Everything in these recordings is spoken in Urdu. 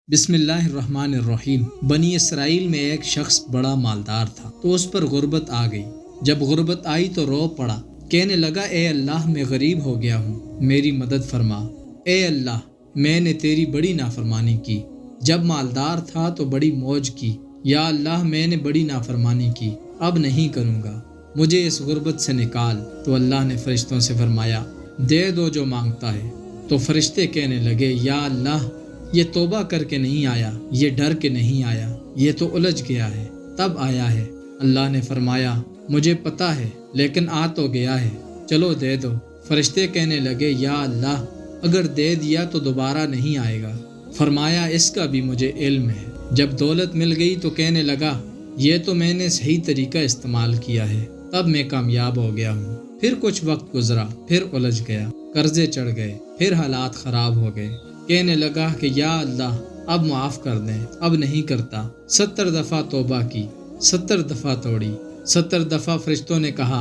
بسم اللہ الرحمن الرحیم۔ بنی اسرائیل میں ایک شخص بڑا مالدار تھا تو اس پر غربت آ گئی۔ جب غربت آئی تو رو پڑا، کہنے لگا اے اللہ میں غریب ہو گیا ہوں، میری مدد فرما۔ اے اللہ میں نے تیری بڑی نافرمانی کی۔ جب مالدار تھا تو بڑی موج کی، یا اللہ میں نے بڑی نافرمانی کی، اب نہیں کروں گا، مجھے اس غربت سے نکال۔ تو اللہ نے فرشتوں سے فرمایا دے دو جو مانگتا ہے۔ تو فرشتے کہنے لگے یا اللہ یہ توبہ کر کے نہیں آیا، یہ ڈر کے نہیں آیا، یہ تو الجھ گیا ہے تب آیا ہے۔ اللہ نے فرمایا مجھے پتہ ہے لیکن آ تو گیا ہے، چلو دے دو۔ فرشتے کہنے لگے یا اللہ اگر دے دیا تو دوبارہ نہیں آئے گا۔ فرمایا اس کا بھی مجھے علم ہے۔ جب دولت مل گئی تو کہنے لگا یہ تو میں نے صحیح طریقہ استعمال کیا ہے، تب میں کامیاب ہو گیا ہوں۔ پھر کچھ وقت گزرا، پھر الجھ گیا، قرضے چڑھ گئے، پھر حالات خراب ہو گئے۔ کہنے لگا کہ یا اللہ اب معاف کر دیں، اب نہیں کرتا۔ 70 دفعہ توبہ کی، 70 دفعہ توڑی۔ 70 دفعہ فرشتوں نے کہا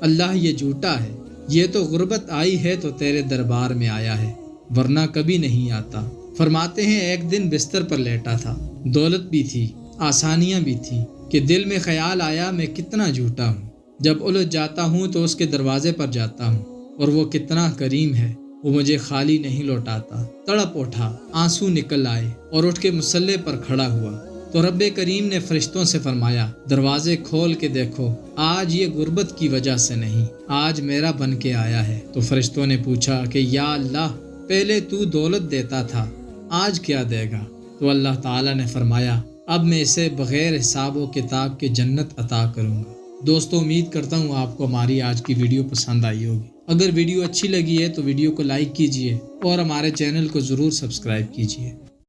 اللہ یہ جھوٹا ہے، یہ تو غربت آئی ہے تو تیرے دربار میں آیا ہے، ورنہ کبھی نہیں آتا۔ فرماتے ہیں ایک دن بستر پر لیٹا تھا، دولت بھی تھی، آسانیاں بھی تھی، کہ دل میں خیال آیا میں کتنا جھوٹا ہوں۔ جب الجھ جاتا ہوں تو اس کے دروازے پر جاتا ہوں اور وہ کتنا کریم ہے، وہ مجھے خالی نہیں لوٹاتا۔ تڑپ اٹھا، آنسو نکل آئے اور اٹھ کے مصلے پر کھڑا ہوا تو رب کریم نے فرشتوں سے فرمایا دروازے کھول کے دیکھو، آج یہ غربت کی وجہ سے نہیں، آج میرا بن کے آیا ہے۔ تو فرشتوں نے پوچھا کہ یا اللہ پہلے تو دولت دیتا تھا، آج کیا دے گا؟ تو اللہ تعالیٰ نے فرمایا اب میں اسے بغیر حساب و کتاب کے جنت عطا کروں گا۔ دوستو امید کرتا ہوں آپ کو ہماری آج کی ویڈیو پسند آئی ہوگی۔ اگر ویڈیو اچھی لگی ہے تو ویڈیو کو لائک کیجیے اور ہمارے چینل کو ضرور سبسکرائب کیجیے۔